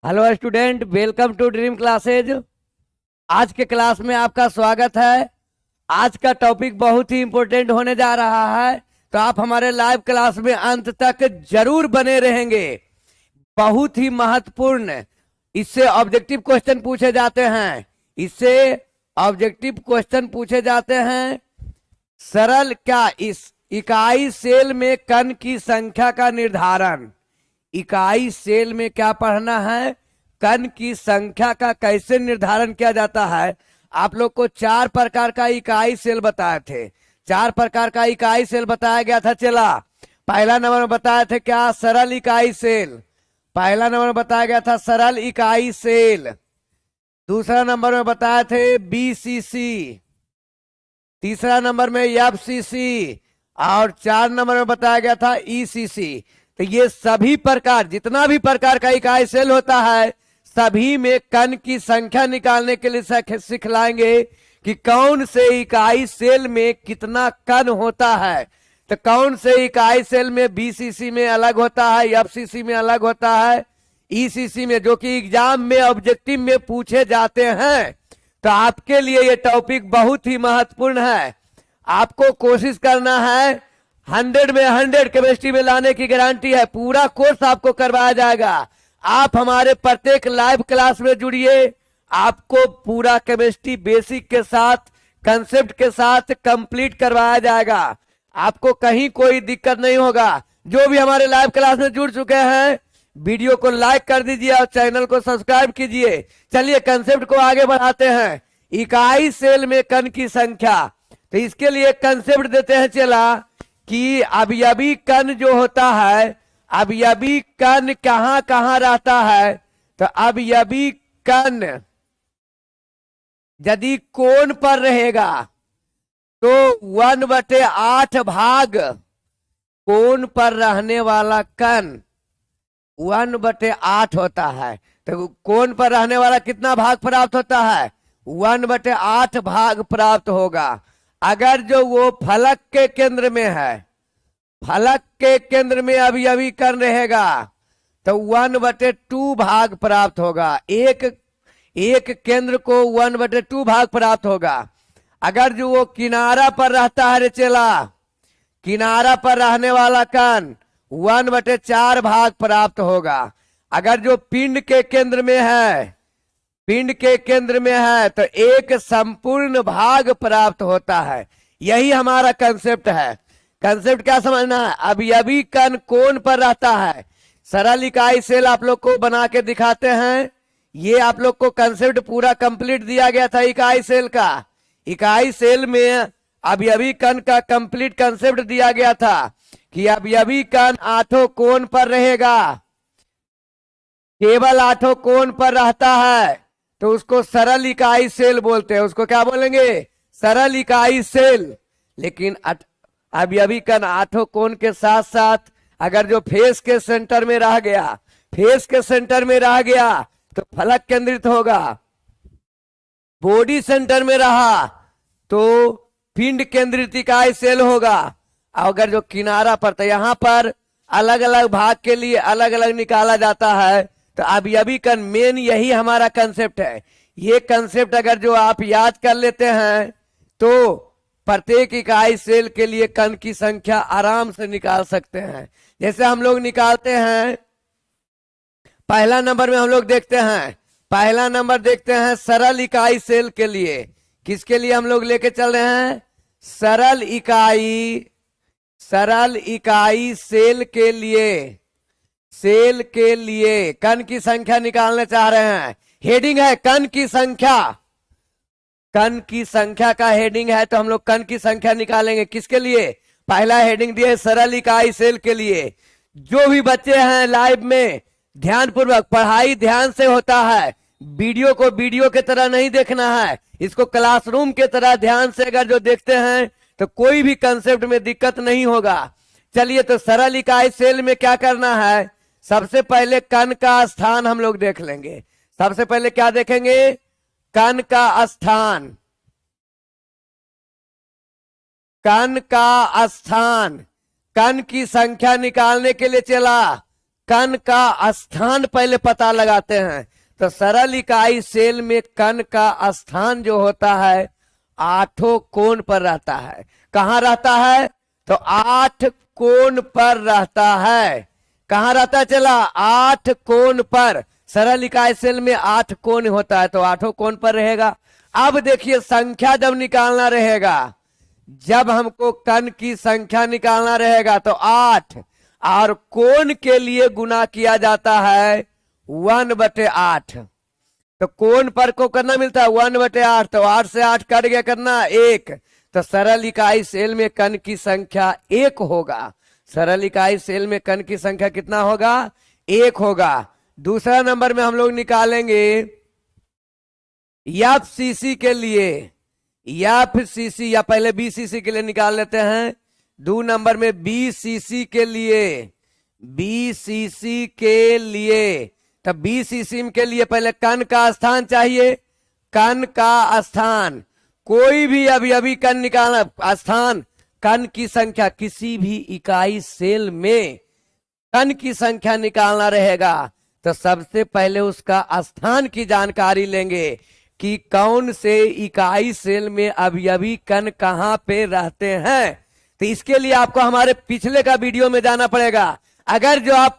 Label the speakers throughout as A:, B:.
A: Hello student, welcome to Dream Classes. आज के class में आपका स्वागत है। आज का टॉपिक बहुत ही इंपॉर्टेंट होने जा रहा है, तो आप हमारे लाइव क्लास में अंत तक जरूर बने रहेंगे। बहुत ही महत्वपूर्ण इससे ऑब्जेक्टिव क्वेश्चन पूछे जाते हैं। इससे ऑब्जेक्टिव क्वेश्चन पूछे जाते हैं। सरल क्या इस इकाई सेल में कण की संख्या का निर्धारण। इकाई सेल में क्या पढ़ना है, कण की संख्या का कैसे निर्धारण किया जाता है। आप लोग को 4 प्रकार का इकाई सेल बताए थे। 4 प्रकार का इकाई सेल बताया गया था। चला, पहला नंबर में बताए थे क्या, सरल इकाई सेल। पहला नंबर में बताया गया था सरल इकाई सेल। दूसरा नंबर में बताए थे बीसीसी। तीसरा नंबर में एफसीसी और 4 नंबर में बताया गया था ईसीसी। तो ये सभी प्रकार, जितना भी प्रकार का इकाई सेल होता है, सभी में कण की संख्या निकालने के लिए सिखलाएंगे कि कौन से इकाई सेल में कितना कण होता है। तो कौन से इकाई सेल में बीसीसी में अलग होता है, एफसीसी में अलग होता है, ईसीसी में, जो कि एग्जाम में ऑब्जेक्टिव में पूछे जाते हैं। तो आपके लिए ये टॉपिक बहुत ही महत्वपूर्ण है। आपको कोशिश करना है 100 में 100 केमिस्ट्री में लाने की गारंटी है। पूरा कोर्स आपको करवाया जाएगा। आप हमारे प्रत्येक लाइव क्लास में जुड़िए। आपको पूरा केमिस्ट्री बेसिक के साथ, कंसेप्ट के साथ कंप्लीट करवाया जाएगा। आपको कहीं कोई दिक्कत नहीं होगा। जो भी हमारे लाइव क्लास में जुड़ चुके हैं, वीडियो को लाइक कर दीजिए और चैनल को सब्सक्राइब कीजिए। चलिए कंसेप्ट को आगे बढ़ाते हैं। इकाई सेल में कण की संख्या, तो इसके लिए कंसेप्ट देते हैं चला कि अवयवी कण जो होता है, अवयवी कण कहां कहां रहता है। तो अवयवी कण यदि कोण पर रहेगा तो 1/8 भाग कोण पर रहने वाला कण 1/8 होता है। तो कोण पर रहने वाला कितना भाग प्राप्त होता है, 1/8 भाग प्राप्त होगा। अगर जो वो फलक के केंद्र में है, फलक के केंद्र में अवयवी कण रहेगा, तो 1/2 भाग प्राप्त होगा। एक केंद्र को 1/2 भाग प्राप्त होगा। अगर जो वो किनारा पर रहता है रे चेला, किनारा पर रहने वाला कण 1/4 भाग प्राप्त होगा। अगर जो पिंड के केंद्र में है, पिंड के केंद्र में है, तो एक संपूर्ण भाग प्राप्त होता है। यही हमारा कंसेप्ट है। कंसेप्ट क्या समझना है, अवयवी कण कोण पर रहता है। सरल इकाई सेल आप लोग को बना के दिखाते हैं। ये आप लोग को कंसेप्ट पूरा कंप्लीट दिया गया था इकाई सेल का। इकाई सेल में अवयवी कण का कंप्लीट कंसेप्ट दिया गया था कि अवयवी कण 8 कोण पर रहेगा, केवल 8 कोण पर रहता है, तो उसको सरल इकाई सेल बोलते हैं। उसको क्या बोलेंगे, सरल इकाई सेल। लेकिन अवयवी कण 8 कोण के साथ साथ अगर जो फेस के सेंटर में रह गया, फेस के सेंटर में रह गया तो फलक केंद्रित होगा। बॉडी सेंटर में रहा तो पिंड केंद्रित इकाई सेल होगा। अगर जो किनारा पर, तो यहां पर अलग अलग भाग के लिए अलग अलग निकाला जाता है। तो अवयवी कण मेन यही हमारा कंसेप्ट है। ये कंसेप्ट अगर जो आप याद कर लेते हैं तो प्रत्येक इकाई सेल के लिए कण की संख्या आराम से निकाल सकते हैं। जैसे हम लोग निकालते हैं, पहला नंबर में हम लोग देखते हैं, पहला नंबर देखते हैं सरल इकाई सेल के लिए। किसके लिए हम लोग लेके चल रहे हैं, सरल इकाई, सरल इकाई सेल के लिए। सेल के लिए कण की संख्या निकालने चाह रहे हैं। हेडिंग है कण की संख्या, कण की संख्या का हेडिंग है, तो हम लोग कण की संख्या निकालेंगे। किसके लिए, पहला हेडिंग दिए सरल इकाई सेल के लिए। जो भी बच्चे हैं लाइव में, ध्यान पूर्वक, पढ़ाई ध्यान से होता है। वीडियो को वीडियो के तरह नहीं देखना है, इसको क्लासरूम के तरह ध्यान से अगर जो देखते हैं तो कोई भी कंसेप्ट में दिक्कत नहीं होगा। चलिए, तो सरल इकाई सेल में क्या करना है, सबसे पहले कण का स्थान हम लोग देख लेंगे। सबसे पहले क्या देखेंगे, कण का स्थान। कण का स्थान, कण की संख्या निकालने के लिए चला कण का स्थान पहले पता लगाते हैं। तो सरल इकाई सेल में कण का स्थान जो होता है 8 कोण पर रहता है। कहां रहता है? तो 8 कोण पर रहता है। कहां रहता है चला? 8 कोण पर। सरल इकाई सेल में 8 कोण होता है तो 8 कोण पर रहेगा। अब देखिए संख्या जब निकालना रहेगा, जब हमको कण की संख्या निकालना रहेगा तो 8 और कोण के लिए गुना किया जाता है 1/8। तो कोण पर को करना मिलता है 1/8। तो 8 से 8 कट गया, करना 1। तो सरल इकाई सेल में कण की संख्या 1 होगा। सरल इकाई सेल में कण की संख्या कितना होगा? 1 होगा। दूसरा नंबर में हम लोग निकालेंगे एफसीसी के लिए, एफसीसी या पहले बीसीसी के लिए निकाल लेते हैं। 2 नंबर में बीसीसी के लिए, बीसीसी के लिए। तब बीसीसी के लिए पहले कण का स्थान चाहिए। कण का स्थान, कोई भी अभी कण निकालना, स्थान कण की संख्या, किसी भी इकाई सेल में कण की संख्या निकालना रहेगा तो सबसे पहले उसका स्थान की जानकारी लेंगे कि कौन से इकाई सेल में अभी कण कहां पे रहते हैं। तो इसके लिए आपको हमारे पिछले का वीडियो में जाना पड़ेगा। अगर जो आप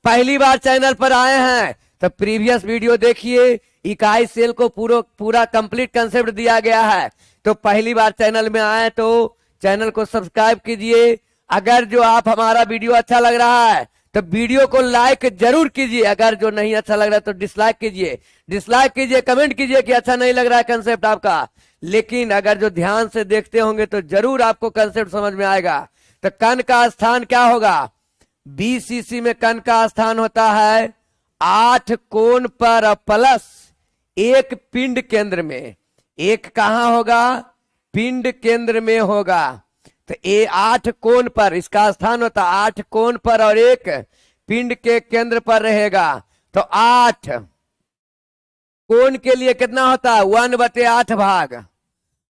A: पहली बार चैनल पर आए हैं तो प्रीवियस वीडियो देखिए, इकाई सेल को पूरा कंप्लीट कंसेप्ट दिया गया है। तो पहली बार चैनल में आए तो चैनल को सब्सक्राइब कीजिए। अगर जो आप हमारा वीडियो अच्छा लग रहा है तो वीडियो को लाइक जरूर कीजिए। अगर जो नहीं अच्छा लग रहा है तो डिसलाइक कीजिए, कमेंट कीजिए कि अच्छा नहीं लग रहा है कंसेप्ट आपका। लेकिन अगर जो ध्यान से देखते होंगे तो जरूर आपको कंसेप्ट समझ में आएगा। तो कण का स्थान क्या होगा? बीसीसी में कण का स्थान होता है 8 कोण पर प्लस 1 पिंड केंद्र में। 1 कहां होगा? पिंड केंद्र में होगा। तो 8 कोण पर इसका स्थान होता 8 कोण पर और 1 पिंड के केंद्र पर रहेगा। तो 8 कोण के लिए कितना होता है? 1/8 भाग।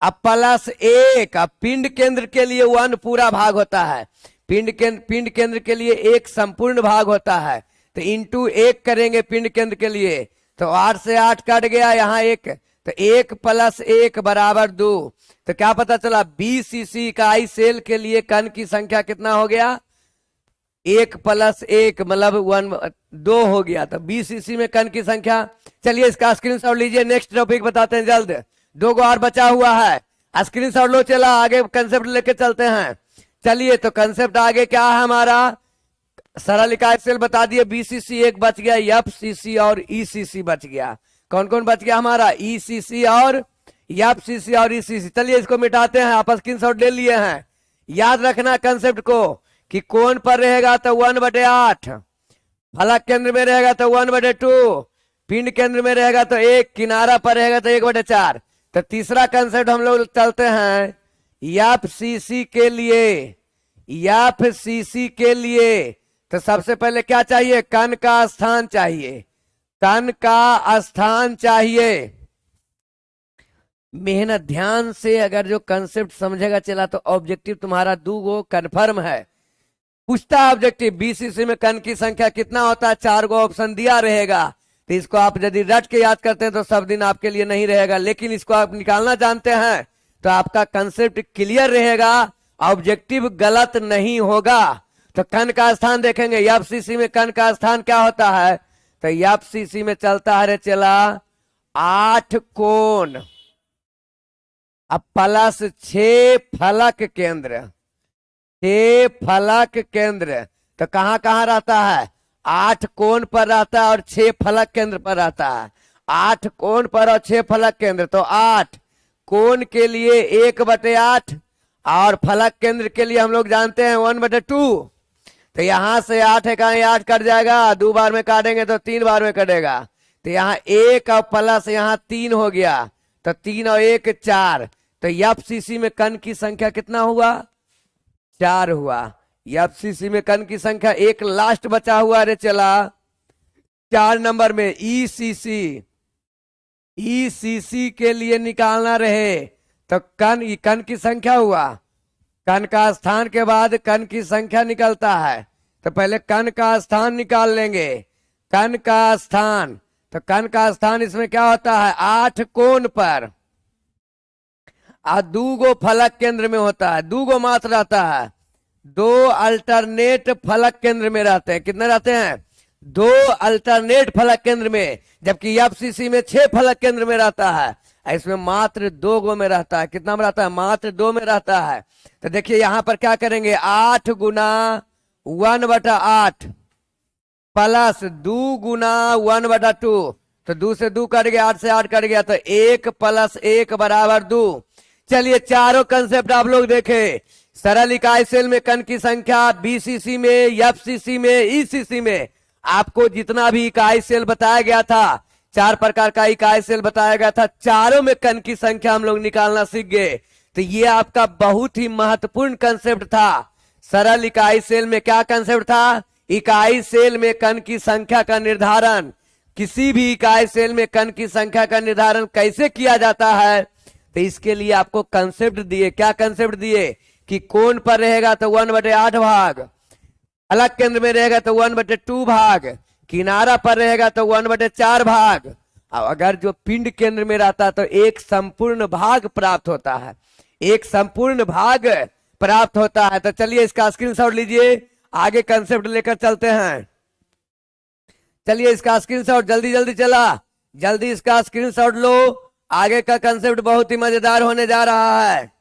A: अब प्लस 1, अब पिंड केंद्र के लिए 1 पूरा भाग होता है। पिंड केंद्र के लिए 1 संपूर्ण भाग होता है। तो इंटू 1 करेंगे पिंड केंद्र के लिए। तो 8 से 8 कट गया, यहाँ 1। तो 1 + 1 = 2। तो क्या पता चला? बीसीसी इकाई सेल के लिए कण की संख्या कितना हो गया? 1 + 1 मतलब 2 हो गया। तो बीसीसी में कण की संख्या। चलिए इसका स्क्रीनशॉट लीजिए, नेक्स्ट टॉपिक बताते हैं जल्द। 2 और बचा हुआ है, स्क्रीनशॉट लो। चला आगे कंसेप्ट लेके चलते हैं। चलिए तो कंसेप्ट आगे क्या है हमारा? सरल इकाई सेल बता दिए, बीसीसी 1 बच गया, एफसीसी और ईसीसी बच गया। कौन कौन बच गया हमारा? ईसीसी और एफसीसी और ईसीसी। चलिए इसको मिटाते हैं, आप स्क्रीनशॉट ले लिए हैं। याद रखना कंसेप्ट को कि कोण पर रहेगा तो 1/8, फलक केंद्र में रहेगा तो 1/2, पिंड केंद्र में रहेगा तो 1, किनारा पर रहेगा तो 1/4। तो तीसरा कंसेप्ट हम लोग चलते हैं एफसीसी के लिए। एफसीसी के लिए तो सबसे पहले क्या चाहिए? कण का स्थान चाहिए। कण का स्थान चाहिए। मेहनत ध्यान से अगर जो कंसेप्ट समझेगा चला तो ऑब्जेक्टिव तुम्हारा 2 कंफर्म है। पूछता ऑब्जेक्टिव बीसीसी में कण की संख्या कितना होता है? 4 ऑप्शन दिया रहेगा। तो इसको आप यदि रट के याद करते हैं तो सब दिन आपके लिए नहीं रहेगा, लेकिन इसको आप निकालना जानते हैं तो आपका कंसेप्ट क्लियर रहेगा, ऑब्जेक्टिव गलत नहीं होगा। तो कण का स्थान देखेंगे, एफसीसी में कण का स्थान क्या होता है? तो एफसीसी में चलता है चला 8 कोण अब प्लस 6 फलक केंद्र। 6 फलक केंद्र तो कहां कहां रहता है? 8 कोण पर रहता है और 6 फलक केंद्र पर रहता है। 8 कोण पर और 6 फलक केंद्र। तो 8 कोण के लिए 1/8 और फलक केंद्र के लिए हम लोग जानते हैं 1/2। तो यहां से 8 है, कहा 8 कट जाएगा, 2 बार में काटेंगे तो 3 बार में कटेगा। तो यहाँ 1 और प्लस यहाँ 3 हो गया। तो 3 और 1 4। तो एफसीसी में कण की संख्या कितना हुआ? 4 हुआ। एफसीसी में कण की संख्या 1 लास्ट बचा हुआ। अरे चला 4 नंबर में ईसीसी। ईसीसी के लिए निकालना रहे तो कण की संख्या हुआ। कण का स्थान के बाद कण की संख्या निकलता है। तो पहले कण का स्थान निकाल लेंगे। कण का स्थान, तो कण का स्थान इसमें क्या होता है, 8 कोण पर और 2 गो फलक केंद्र में होता है, 2 गो मात्र रहता है। 2 अल्टरनेट फलक केंद्र में रहते हैं। कितने रहते हैं, 2 अल्टरनेट फलक केंद्र में, जबकि एफसीसी में 6 फलक केंद्र में रहता है। इसमें मात्र 2 गो में रहता है। कितना में रहता है, मात्र 2 में रहता है। तो देखिए यहां पर क्या करेंगे, 8 गुना 1/8 प्लस 2 गुना 1/2, तो 2 से 2 कट गया, 8 से 8 कट गया, तो 1 + 1 = 2। चलिए चारों कंसेप्ट आप लोग देखें। सरल इकाई सेल में कण की संख्या, बीसीसी में, एफसीसी में, ईसीसी में आपको जितना भी इकाई सेल बताया गया था, 4 प्रकार का इकाई सेल बताया गया था, चारों में कण की संख्या हम लोग निकालना सीख गए। तो ये आपका बहुत ही महत्वपूर्ण कंसेप्ट था। सरल इकाई सेल में क्या कंसेप्ट था, इकाई सेल में कण की संख्या का निर्धारण। किसी भी इकाई सेल में कण की संख्या का निर्धारण कैसे किया जाता है, तो इसके लिए आपको कंसेप्ट दिए। क्या कंसेप्ट दिए कि कोण पर रहेगा तो 1/8 भाग, फलक केंद्र में रहेगा तो 1/2 भाग, किनारा पर रहेगा तो 1/4 भाग, और अगर जो पिंड केंद्र में रहता तो एक संपूर्ण भाग प्राप्त होता है। एक संपूर्ण भाग प्राप्त होता है। तो चलिए इसका स्क्रीनशॉट लीजिए, आगे कंसेप्ट लेकर चलते हैं। चलिए इसका स्क्रीनशॉट जल्दी जल्दी चला, जल्दी इसका स्क्रीनशॉट लो। आगे का कंसेप्ट बहुत ही मजेदार होने जा रहा है।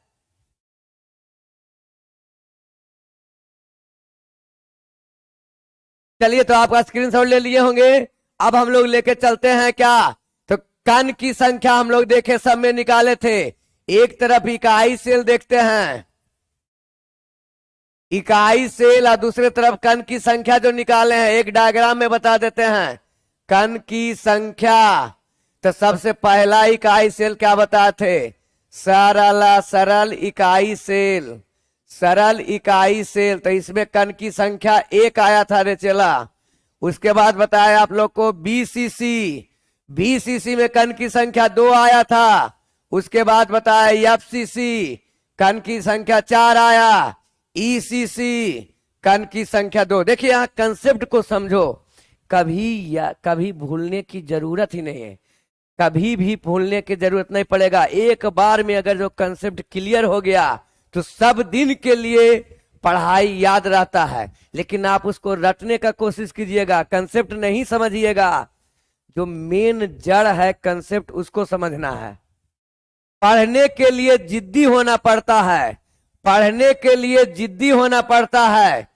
A: चलिए तो आपका स्क्रीनशॉट ले लिए होंगे। अब हम लोग लेके चलते हैं क्या, तो कण की संख्या हम लोग देखे सब में निकाले थे। एक तरफ इकाई सेल देखते हैं, इकाई सेल, और दूसरे तरफ कण की संख्या जो निकाले हैं एक डायग्राम में बता देते हैं। कण की संख्या, तो सबसे पहला इकाई सेल क्या बताए थे, सरल इकाई सेल, सरल इकाई सेल। तो इसमें कण की संख्या 1 आया था रे चेला। उसके बाद बताया आप लोग को बीसीसी, बीसीसी में कण की संख्या 2 आया था। उसके बाद बताया एफसीसी, कण की संख्या 4 आया। ईसीसी, कण की संख्या 2। देखिए यहां कंसेप्ट को समझो, कभी भूलने की जरूरत ही नहीं है, कभी भी भूलने की जरूरत नहीं पड़ेगा। एक बार में अगर जो कंसेप्ट क्लियर हो गया तो सब दिन के लिए पढ़ाई याद रहता है। लेकिन आप उसको रटने का कोशिश कीजिएगा, कंसेप्ट नहीं समझिएगा। जो मेन जड़ है कंसेप्ट, उसको समझना है। पढ़ने के लिए जिद्दी होना पड़ता है, पढ़ने के लिए जिद्दी होना पड़ता है।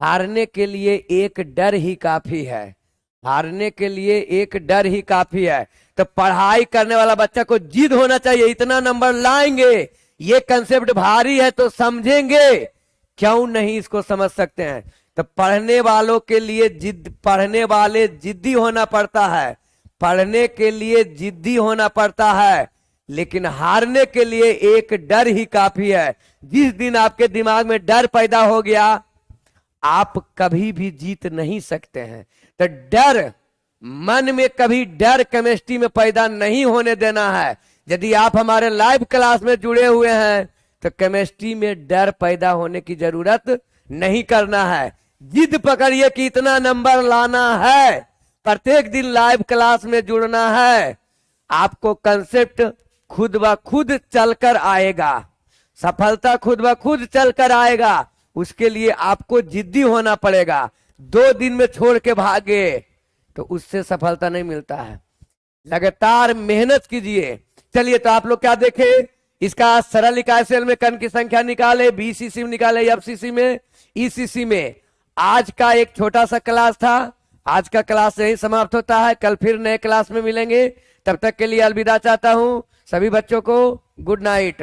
A: हारने के लिए एक डर ही काफी है, हारने के लिए एक डर ही काफी है। तो पढ़ाई करने वाला बच्चा को जिद होना चाहिए, इतना नंबर लाएंगे। ये कंसेप्ट भारी है तो समझेंगे, क्यों नहीं इसको समझ सकते हैं। तो पढ़ने वालों के लिए जिद, पढ़ने वाले जिद्दी होना पड़ता है, पढ़ने के लिए जिद्दी होना पड़ता है। लेकिन हारने के लिए एक डर ही काफी है। जिस दिन आपके दिमाग में डर पैदा हो गया, आप कभी भी जीत नहीं सकते हैं। तो डर, मन में कभी डर केमिस्ट्री में पैदा नहीं होने देना है। यदि आप हमारे लाइव क्लास में जुड़े हुए हैं तो केमिस्ट्री में डर पैदा होने की जरूरत नहीं करना है। जिद पकड़िए कि इतना नंबर लाना है, प्रत्येक दिन लाइव क्लास में जुड़ना है। आपको कंसेप्ट खुद ब खुद चलकर आएगा, सफलता खुद ब खुद चलकर आएगा। उसके लिए आपको जिद्दी होना पड़ेगा। 2 दिन में छोड़ के भागे तो उससे सफलता नहीं मिलता है, लगातार मेहनत कीजिए। चलिए तो आप लोग क्या देखे, इसका सरल इकाई सेल में कण की संख्या निकाले, बीसीसी में निकाले, एफसीसी में, ईसीसी में। आज का एक छोटा सा क्लास था, आज का क्लास यही समाप्त होता है। कल फिर नए क्लास में मिलेंगे, तब तक के लिए अलविदा चाहता हूं सभी बच्चों को। Good night.